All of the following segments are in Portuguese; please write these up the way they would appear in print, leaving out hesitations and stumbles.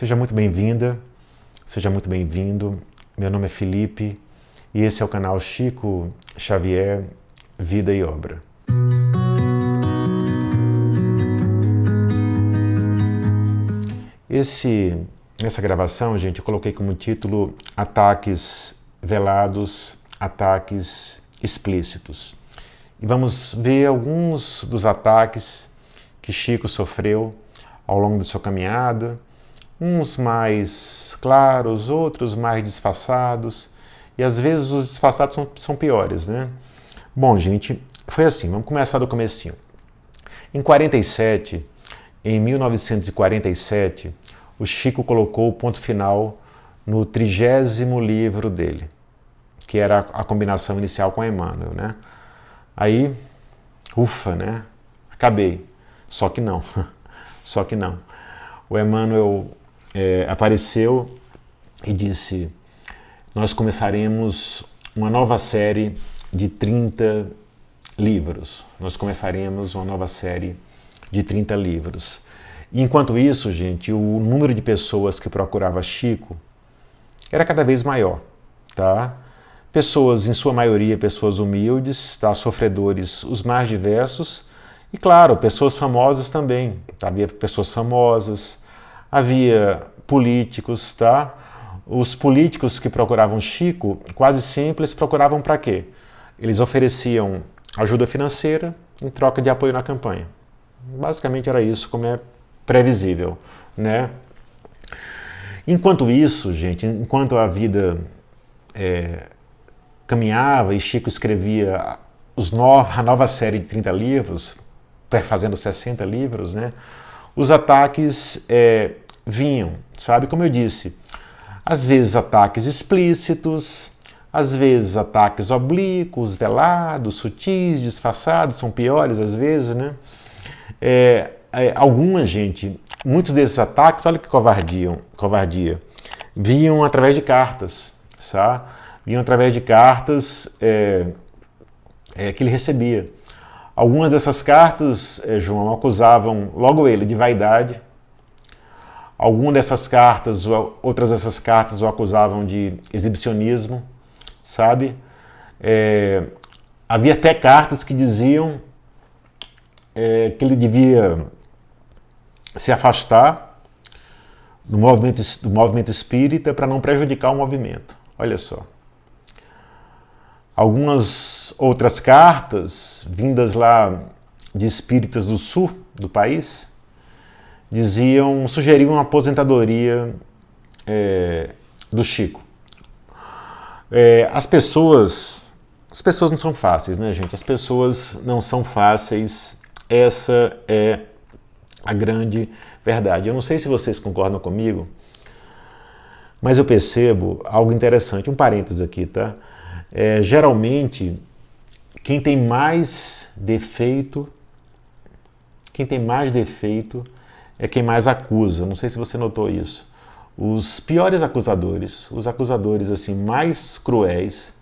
Seja muito bem-vinda, seja muito bem-vindo. Meu nome é Felipe e esse é o canal Chico Xavier, Vida e Obra. Nessa gravação, gente, eu coloquei como título Ataques Velados, Ataques Explícitos. E vamos ver alguns dos ataques que Chico sofreu ao longo da sua caminhada, uns mais claros, outros mais disfarçados, e às vezes os disfarçados são piores, né? Bom, gente, foi assim, vamos começar do comecinho. Em 1947, o Chico colocou o ponto final no 30º livro dele, que era a combinação inicial com Emmanuel, né? Aí, ufa, né? Acabei. Só que não. Só que não. O Emmanuel apareceu e disse: nós começaremos uma nova série de 30 livros. Nós começaremos uma nova série de 30 livros. E enquanto isso, gente, o número de pessoas que procurava Chico era cada vez maior, tá? Pessoas, em sua maioria, pessoas humildes, tá? Sofredores os mais diversos, e claro, pessoas famosas também. Tá? Havia pessoas famosas, havia políticos, tá? Os políticos que procuravam Chico, quase sempre eles procuravam para quê? Eles ofereciam ajuda financeira em troca de apoio na campanha. Basicamente era isso, como é previsível, né? Enquanto isso, gente, enquanto a vida caminhava e Chico escrevia a nova série de 30 livros, fazendo 60 livros, né? Os ataques vinham, sabe? Como eu disse, às vezes ataques explícitos, às vezes ataques oblíquos, velados, sutis, disfarçados, são piores às vezes, né? Muitos desses ataques, olha que covardia, vinham através de cartas, sabe? Vinham através de cartas que ele recebia. Algumas dessas cartas, João, acusavam logo ele de vaidade. Outras dessas cartas o acusavam de exibicionismo, sabe? Havia até cartas que diziam que ele devia se afastar do movimento espírita para não prejudicar o movimento. Olha só. Algumas outras cartas, vindas lá de espíritas do sul do país, sugeriam uma aposentadoria do Chico. As pessoas não são fáceis, né, gente? As pessoas não são fáceis, essa é a grande verdade. Eu não sei se vocês concordam comigo, mas eu percebo algo interessante, um parênteses aqui, tá? Geralmente, quem tem mais defeito é quem mais acusa. Não sei se você notou isso. Os piores acusadores, os acusadores assim mais cruéis,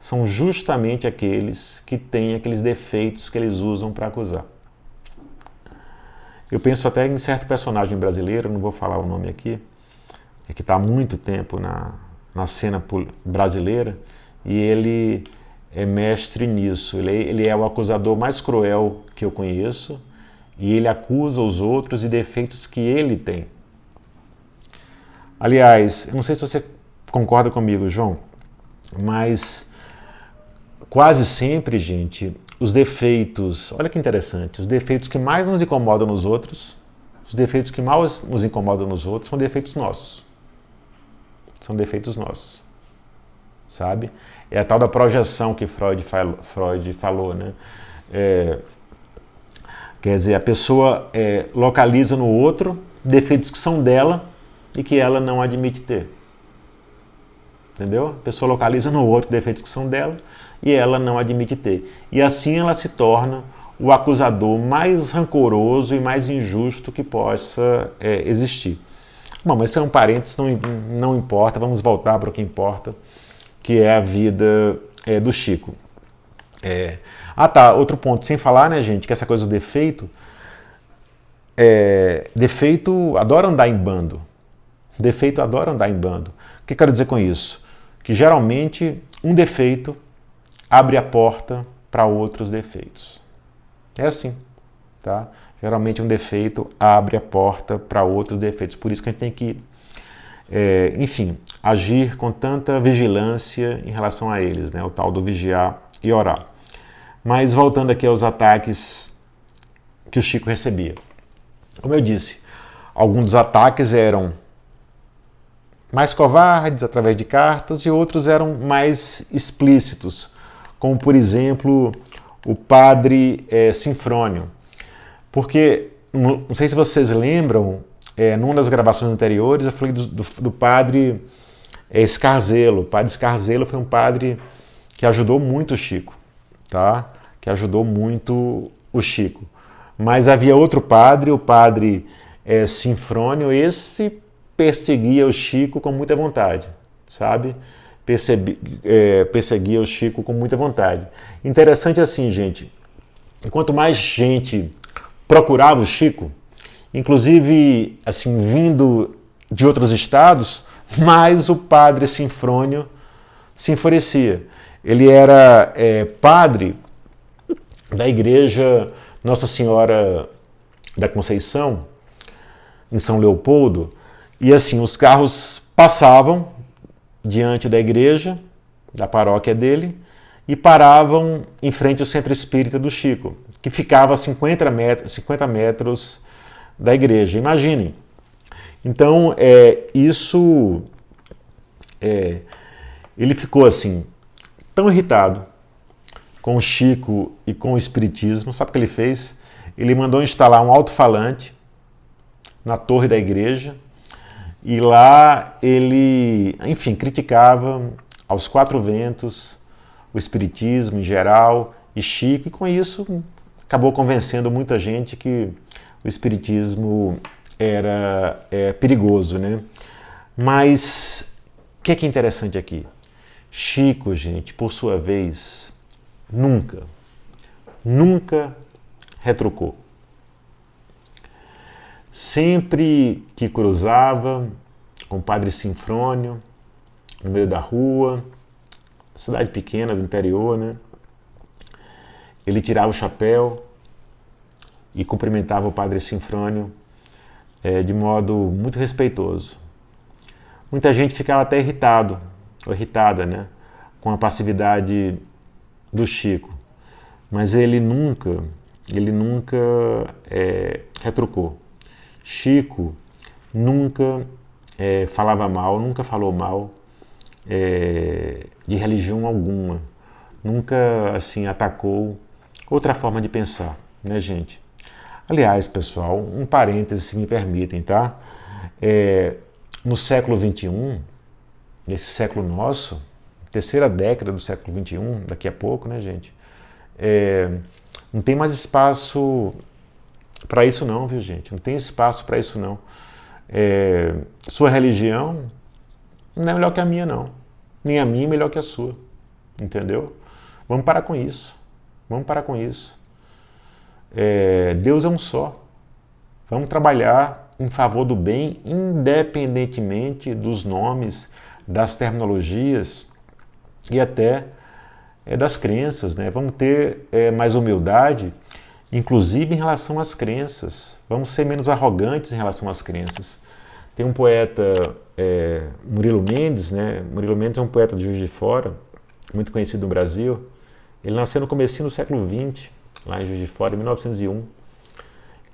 são justamente aqueles que têm aqueles defeitos que eles usam para acusar. Eu penso até em certo personagem brasileiro, não vou falar o nome aqui, que está há muito tempo na cena brasileira, e ele é mestre nisso. Ele é o acusador mais cruel que eu conheço, e ele acusa os outros de defeitos que ele tem. Aliás, eu não sei se você concorda comigo, João, mas quase sempre, gente, os defeitos, olha que interessante, os defeitos que mais nos incomodam nos outros, os defeitos que mais nos incomodam nos outros são defeitos nossos. São defeitos nossos, sabe? É a tal da projeção que Freud falou, né? Quer dizer, a pessoa localiza no outro defeitos que são dela e que ela não admite ter. Entendeu? A pessoa localiza no outro defeitos que são dela e ela não admite ter. E assim ela se torna o acusador mais rancoroso e mais injusto que possa existir. Bom, mas isso é um parênteses, não importa, vamos voltar para o que importa, que é a vida do Chico. Outro ponto, sem falar, né, gente, que essa coisa do defeito, defeito adora andar em bando. Defeito adora andar em bando. O que eu quero dizer com isso? Que geralmente um defeito abre a porta para outros defeitos. É assim, tá? Geralmente um defeito abre a porta para outros defeitos. Por isso que a gente tem que, enfim, agir com tanta vigilância em relação a eles, né? O tal do vigiar e orar. Mas voltando aqui aos ataques que o Chico recebia. Como eu disse, alguns dos ataques eram mais covardes, através de cartas, e outros eram mais explícitos, como, por exemplo, o padre Sinfrônio. Porque, não sei se vocês lembram, numa das gravações anteriores, eu falei do padre Scarzelo. O padre Scarzelo foi um padre que ajudou muito o Chico, tá? Que ajudou muito o Chico. Mas havia outro padre, o padre Sinfrônio, esse perseguia o Chico com muita vontade, sabe? Perseguia o Chico com muita vontade. Interessante assim, gente, quanto mais gente procurava o Chico, inclusive assim vindo de outros estados, mais o padre Sinfrônio se enfurecia. Ele era padre da igreja Nossa Senhora da Conceição, em São Leopoldo, e assim, os carros passavam diante da igreja, da paróquia dele, e paravam em frente ao centro espírita do Chico, que ficava a 50 metros da igreja. Imaginem. Então, ele ficou assim, tão irritado com o Chico e com o espiritismo. Sabe o que ele fez? Ele mandou instalar um alto-falante na torre da igreja, e lá ele, enfim, criticava aos quatro ventos o espiritismo em geral e Chico, e com isso acabou convencendo muita gente que o espiritismo era perigoso, né? Mas o que é interessante aqui? Chico, gente, por sua vez, nunca retrucou. Sempre que cruzava com o padre Sinfrônio, no meio da rua, cidade pequena do interior, né? Ele tirava o chapéu e cumprimentava o padre Sinfrônio de modo muito respeitoso. Muita gente ficava até irritada, né? Com a passividade do Chico, mas ele nunca retrucou. Chico nunca falava mal, nunca falou mal de religião alguma, nunca assim atacou outra forma de pensar, né, gente? Aliás, pessoal, um parêntese, se me permitem, tá? No século XXI, nesse século nosso, terceira década do século XXI, daqui a pouco, né, gente? Não tem mais espaço para isso não, viu, gente? Não tem espaço para isso não. Sua religião não é melhor que a minha, não. Nem a minha é melhor que a sua. Entendeu? Vamos parar com isso. Vamos parar com isso. Deus é um só. Vamos trabalhar em favor do bem, independentemente dos nomes, das terminologias e até das crenças, né? Vamos ter mais humildade, inclusive em relação às crenças. Vamos ser menos arrogantes em relação às crenças. Tem um poeta, Murilo Mendes, né? Murilo Mendes é um poeta de Juiz de Fora, muito conhecido no Brasil. Ele nasceu no comecinho do século XX, lá em Juiz de Fora, em 1901.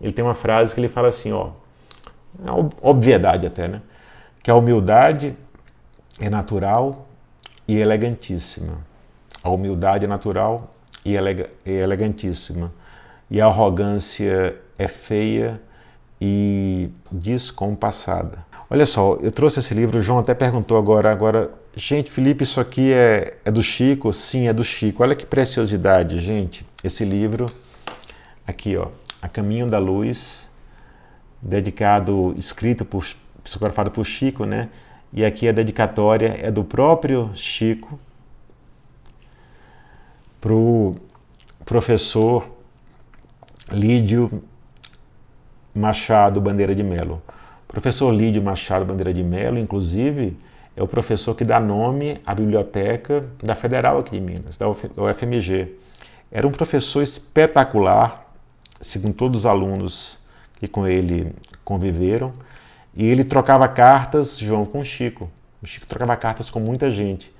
Ele tem uma frase que ele fala assim, ó, obviedade até, né? Que a humildade é natural e elegantíssima. A humildade é natural e elegantíssima. E a arrogância é feia e descompassada. Olha só, eu trouxe esse livro, o João até perguntou agora, gente, Felipe, isso aqui é do Chico? Sim, é do Chico. Olha que preciosidade, gente. Esse livro, aqui, ó, A Caminho da Luz, escrito, psicografado por Chico, né? E aqui a dedicatória é do próprio Chico para o professor Lídio Machado Bandeira de Melo. Professor Lídio Machado Bandeira de Mello, inclusive, é o professor que dá nome à biblioteca da Federal aqui de Minas, da UFMG. Era um professor espetacular, segundo todos os alunos que com ele conviveram, e ele trocava cartas, João, com o Chico. O Chico trocava cartas com muita gente.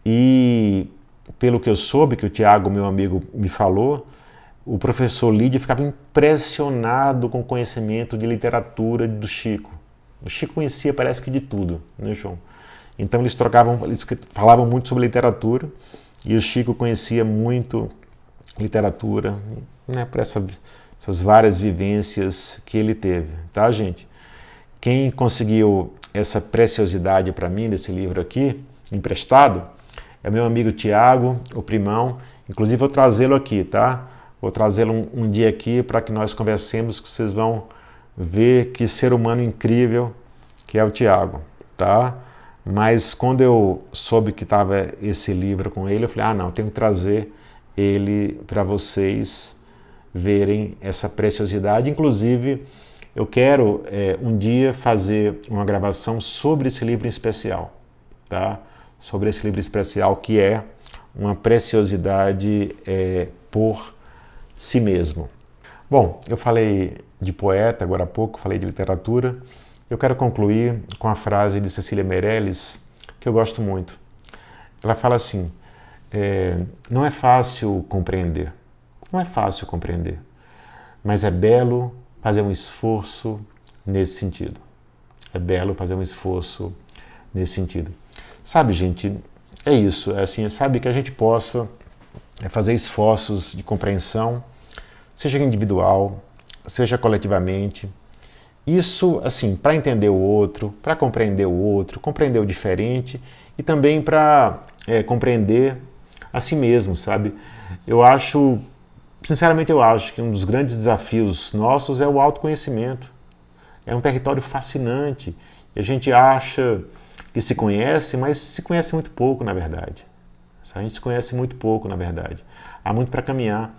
E, pelo que eu soube, que o Tiago, meu amigo, me falou, o professor Lídio ficava impressionado com o conhecimento de literatura do Chico. O Chico conhecia, parece que de tudo, né, João? Então eles falavam muito sobre literatura, e o Chico conhecia muito literatura, né, por essas várias vivências que ele teve, tá, gente? Quem conseguiu essa preciosidade para mim desse livro aqui, emprestado, é meu amigo Tiago, o primão. Inclusive vou trazê-lo aqui, tá? Vou trazê-lo um dia aqui para que nós conversemos, que vocês vão ver que ser humano incrível que é o Tiago, tá? Mas quando eu soube que estava esse livro com ele, eu falei, não, tenho que trazer ele para vocês verem essa preciosidade. Inclusive, eu quero um dia fazer uma gravação sobre esse livro em especial, tá? Sobre esse livro especial que é uma preciosidade por si mesmo. Bom, eu falei de poeta agora há pouco, falei de literatura. Eu quero concluir com a frase de Cecília Meirelles, que eu gosto muito. Ela fala assim, não é fácil compreender, não é fácil compreender, mas é belo fazer um esforço nesse sentido. É belo fazer um esforço nesse sentido. Sabe, gente, é isso. É assim, sabe, que a gente possa fazer esforços de compreensão, seja individual, seja coletivamente. Isso, assim, para entender o outro, para compreender o outro, compreender o diferente e também para compreender a si mesmo, sabe? Sinceramente, eu acho que um dos grandes desafios nossos é o autoconhecimento. É um território fascinante. E a gente acha que se conhece, mas se conhece muito pouco, na verdade. A gente se conhece muito pouco, na verdade. Há muito para caminhar.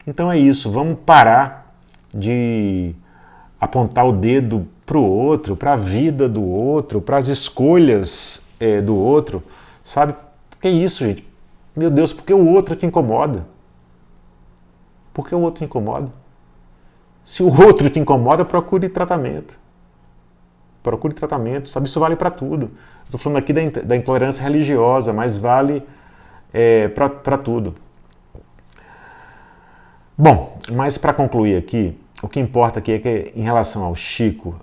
Então é isso. Vamos parar de apontar o dedo para o outro, para a vida do outro, para as escolhas do outro. Sabe? Que é isso, gente? Meu Deus, por que o outro te incomoda? Por que o outro te incomoda? Se o outro te incomoda, procure tratamento. Procure tratamento, sabe? Isso vale para tudo. Estou falando aqui da intolerância religiosa, mas vale para tudo. Bom, mas para concluir aqui, o que importa aqui é que, em relação ao Chico,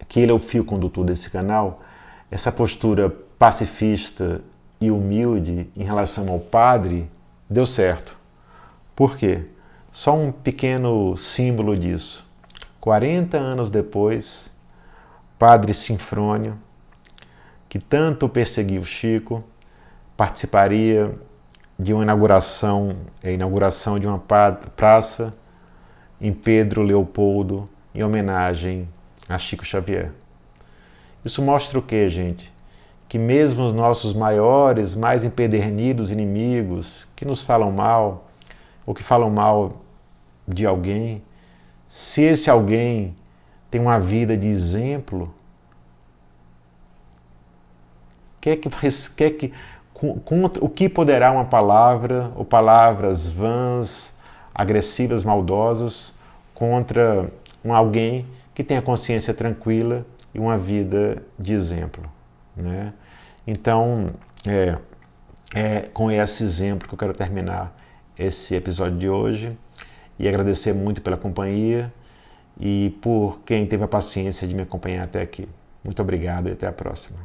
que ele é o fio condutor desse canal, essa postura pacifista e humilde em relação ao padre deu certo. Por quê? Só um pequeno símbolo disso. 40 anos depois, Padre Sinfrônio, que tanto perseguiu Chico, participaria de uma inauguração de uma praça em Pedro Leopoldo, em homenagem a Chico Xavier. Isso mostra o quê, gente? Que mesmo os nossos maiores, mais empedernidos inimigos, que nos falam mal, ou que falam mal de alguém, se esse alguém tem uma vida de exemplo, o que poderá uma palavra ou palavras vãs, agressivas, maldosas contra alguém que tem a consciência tranquila e uma vida de exemplo, né? Então, com esse exemplo que eu quero terminar esse episódio de hoje e agradecer muito pela companhia e por quem teve a paciência de me acompanhar até aqui. Muito obrigado e até a próxima.